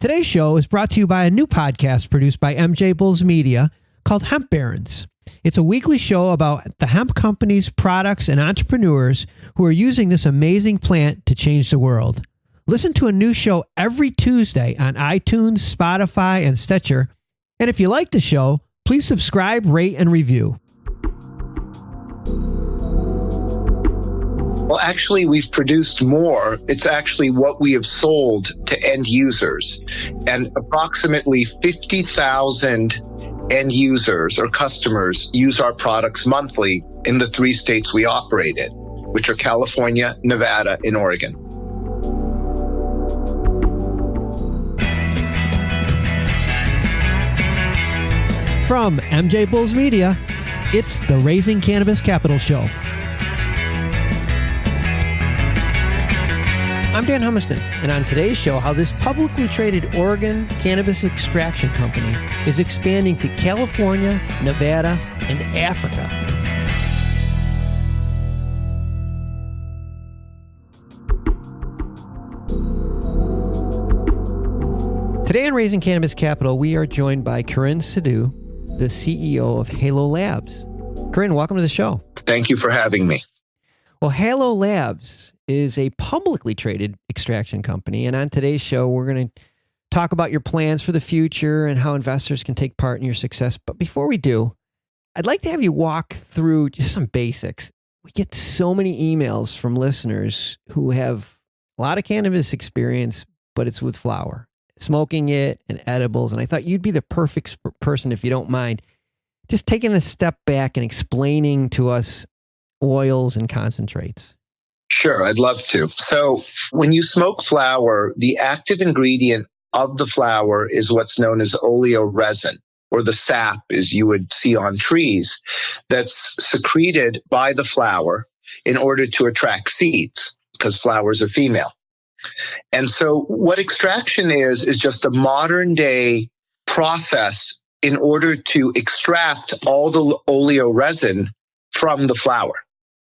Today's show is brought to you by a new podcast produced by MJBulls Media called Hemp Barons. It's a weekly show about the hemp companies, products, and entrepreneurs who are using this amazing plant to change the world. Listen to a new show every Tuesday on iTunes, Spotify, and Stitcher. And if you like the show, please subscribe, rate, and review. Well, actually, we've produced more. It's actually what we have sold to end users. And approximately 50,000 end users or customers use our products monthly in the 3 states we operate in, which are California, Nevada, and Oregon. From MJBulls Media, it's the Raising Cannabis Capital Show. I'm Dan Humiston, and on today's show, how this publicly traded Oregon cannabis extraction company is expanding to California, Nevada, and Africa. Today on Raising Cannabis Capital, we are joined by Kiran Sidhu, the CEO of Halo Labs. Kiran, welcome to the show. Thank you for having me. Well, Halo Labs is a publicly traded extraction company. And on today's show, we're going to talk about your plans for the future and how investors can take part in your success. But before we do, I'd like to have you walk through just some basics. We get so many emails from listeners who have a lot of cannabis experience, but it's with flower, smoking it and edibles. And I thought you'd be the perfect person, if you don't mind, just taking a step back and explaining to us oils and concentrates. Sure, I'd love to. So when you smoke flower, the active ingredient of the flower is what's known as oleoresin, or the sap, as you would see on trees, that's secreted by the flower in order to attract seeds, because flowers are female. And so what extraction is just a modern day process in order to extract all the oleoresin from the flower.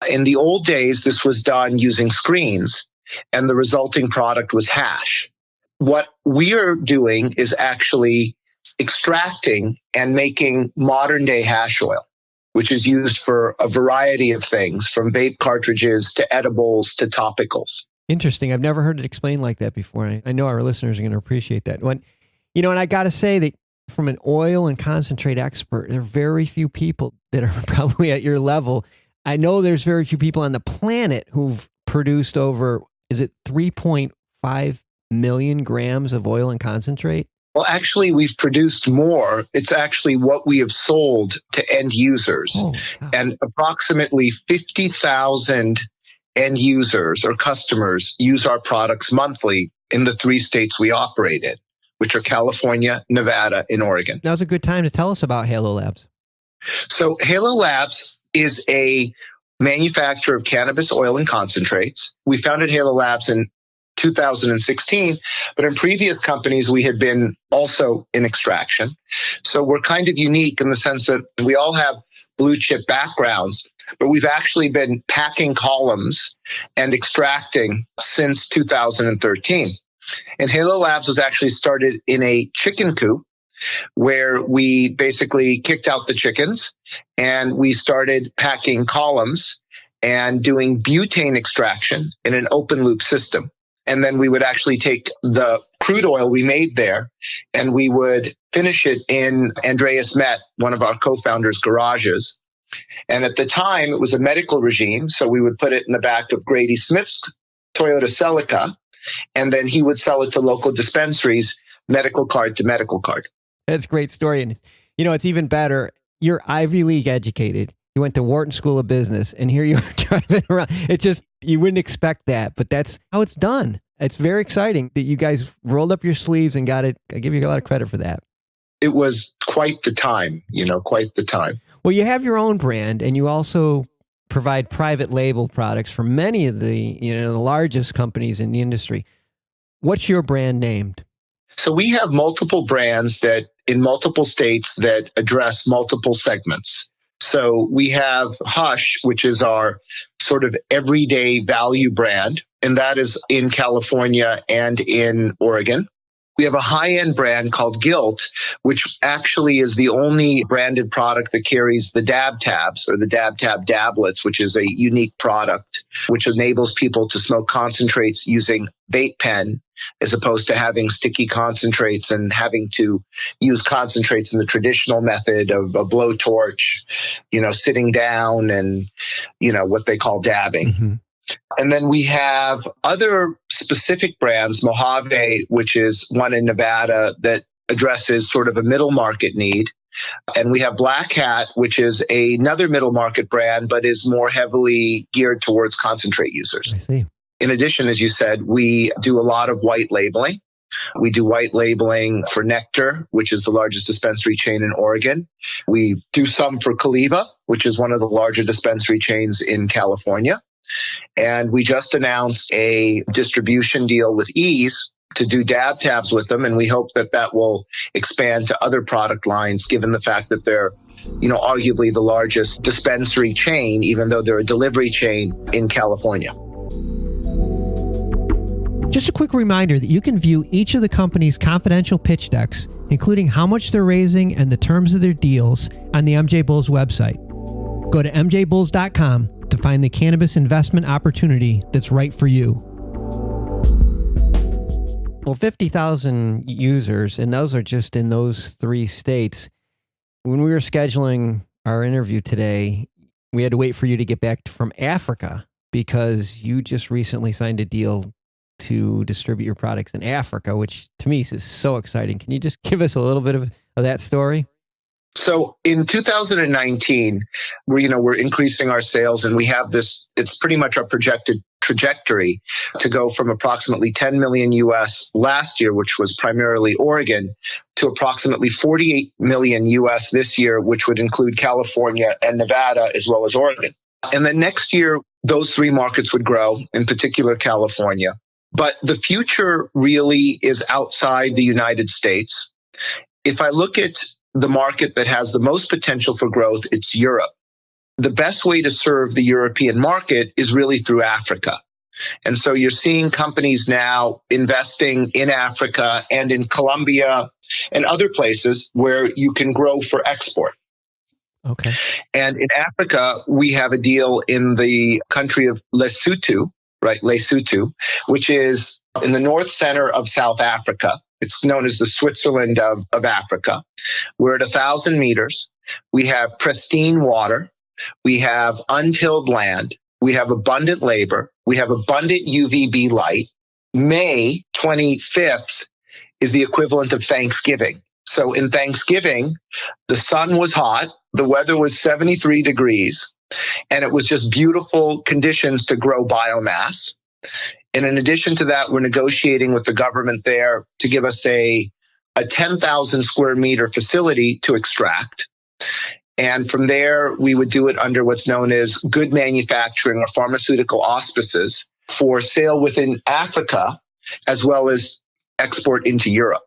In the old days, this was done using screens, and the resulting product was hash. What we are doing is actually extracting and making modern-day hash oil, which is used for a variety of things, from vape cartridges to edibles to topicals. Interesting. I've never heard it explained like that before. I know our listeners are going to appreciate that. And I got to say that from an oil and concentrate expert, there are very few people that are probably at your level. I know there's very few people on the planet who've produced over, is it 3.5 million grams of oil and concentrate? Well, actually, we've produced more. It's actually what we have sold to end users. Oh, wow. And approximately 50,000 end users or customers use our products monthly in the 3 states we operate in, which are California, Nevada, and Oregon. Now's a good time to tell us about Halo Labs. So Halo Labs is a manufacturer of cannabis oil and concentrates. We founded Halo Labs in 2016, but in previous companies, we had been also in extraction. So we're kind of unique in the sense that we all have blue chip backgrounds, but we've actually been packing columns and extracting since 2013. And Halo Labs was actually started in a chicken coop, where we basically kicked out the chickens and we started packing columns and doing butane extraction in an open loop system. And then we would actually take the crude oil we made there and we would finish it in Andreas Met, one of our co-founders' garages. And at the time, it was a medical regime. So we would put it in the back of Grady Smith's Toyota Celica, and then he would sell it to local dispensaries, medical card to medical card. That's a great story. And, it's even better. You're Ivy League educated. You went to Wharton School of Business, and here you are driving around. It's just, you wouldn't expect that, but that's how it's done. It's very exciting that you guys rolled up your sleeves and got it. I give you a lot of credit for that. It was quite the time, quite the time. Well, you have your own brand, and you also provide private label products for many of the, the largest companies in the industry. What's your brand named? So we have multiple brands that in multiple states that address multiple segments. So we have Hush, which is our sort of everyday value brand, and that is in California and in Oregon. We have a high-end brand called Guilt, which actually is the only branded product that carries the dab tabs or the dab tab dablets, which is a unique product which enables people to smoke concentrates using vape pen as opposed to having sticky concentrates and having to use concentrates in the traditional method of a blowtorch, sitting down and, what they call dabbing. Mm-hmm. And then we have other specific brands, Mojave, which is one in Nevada that addresses sort of a middle market need. And we have Black Hat, which is another middle market brand, but is more heavily geared towards concentrate users. I see. In addition, as you said, we do a lot of white labeling. We do white labeling for Nectar, which is the largest dispensary chain in Oregon. We do some for Caliva, which is one of the larger dispensary chains in California. And we just announced a distribution deal with Ease to do dab tabs with them. And we hope that will expand to other product lines, given the fact that they're, arguably the largest dispensary chain, even though they're a delivery chain in California. Just a quick reminder that you can view each of the company's confidential pitch decks, including how much they're raising and the terms of their deals, on the MJBulls website. Go to MJBulls.com to find the cannabis investment opportunity that's right for you. Well, 50,000 users, and those are just in those 3 states. When we were scheduling our interview today, we had to wait for you to get back from Africa because you just recently signed a deal to distribute your products in Africa, which to me is so exciting. Can you just give us a little bit of that story? So in 2019, we're increasing our sales, and we have this, it's pretty much our projected trajectory to go from approximately 10 million US last year, which was primarily Oregon, to approximately 48 million US this year, which would include California and Nevada as well as Oregon. And then next year, those 3 markets would grow, in particular California. But the future really is outside the United States. If I look at the market that has the most potential for growth, it's Europe. The best way to serve the European market is really through Africa. And so you're seeing companies now investing in Africa and in Colombia and other places where you can grow for export. Okay. And in Africa, we have a deal in the country of Lesotho, which is in the north center of South Africa. It's known as the Switzerland of Africa. We're at 1,000 meters. We have pristine water. We have untilled land. We have abundant labor. We have abundant UVB light. May 25th is the equivalent of Thanksgiving. So in Thanksgiving, the sun was hot. The weather was 73 degrees. And it was just beautiful conditions to grow biomass. And in addition to that, we're negotiating with the government there to give us a 10,000 square meter facility to extract. And from there, we would do it under what's known as good manufacturing or pharmaceutical auspices for sale within Africa, as well as export into Europe.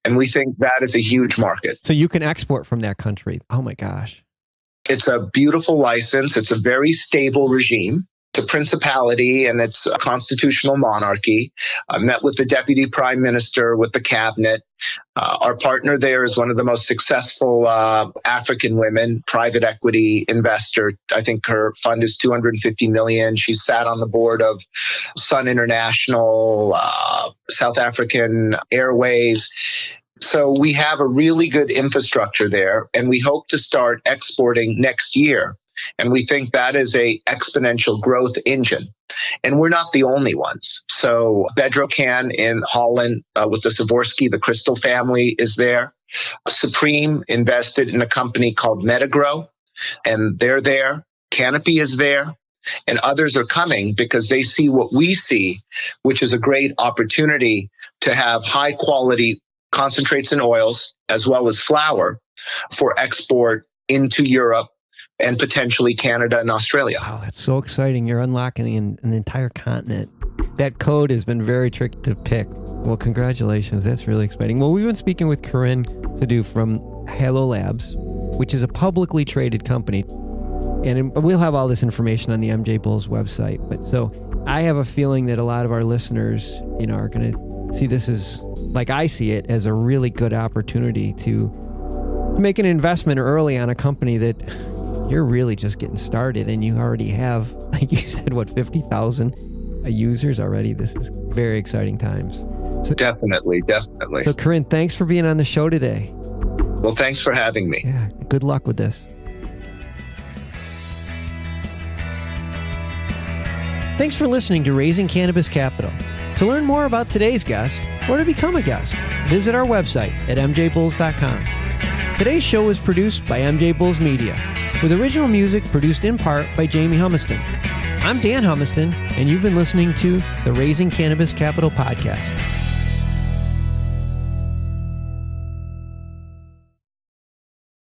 And we think that is a huge market. So you can export from that country. Oh my gosh. It's a beautiful license. It's a very stable regime. It's a principality and it's a constitutional monarchy. I met with the deputy prime minister, with the cabinet. Our partner there is one of the most successful African women, private equity investor. I think her fund is $250 million. She sat on the board of Sun International, South African Airways. So we have a really good infrastructure there, and we hope to start exporting next year. And we think that is a exponential growth engine. And we're not the only ones. So Bedrocan in Holland with the Swarovski, the Crystal family is there. Supreme invested in a company called Metagrow, and they're there. Canopy is there. And others are coming because they see what we see, which is a great opportunity to have high quality concentrates and oils, as well as flour, for export into Europe and potentially Canada and Australia. Wow, that's so exciting. You're unlocking an entire continent. That code has been very tricky to pick. Well, congratulations. That's really exciting. Well, we've been speaking with Kiran Sidhu from Halo Labs, which is a publicly traded company. And we'll have all this information on the MJBulls website. But so I have a feeling that a lot of our listeners, are going to see this is, like I see it, as a really good opportunity to make an investment early on a company that you're really just getting started, and you already have, like you said, 50,000 users already. This is very exciting times. So, Definitely. So Kiran, thanks for being on the show today. Well, thanks for having me. Yeah, good luck with this. Thanks for listening to Raising Cannabis Capital. To learn more about today's guest or to become a guest, visit our website at MJBulls.com. Today's show was produced by MJBulls Media, with original music produced in part by Jamie Humiston. I'm Dan Humiston, and you've been listening to the Raising Cannabis Capital podcast.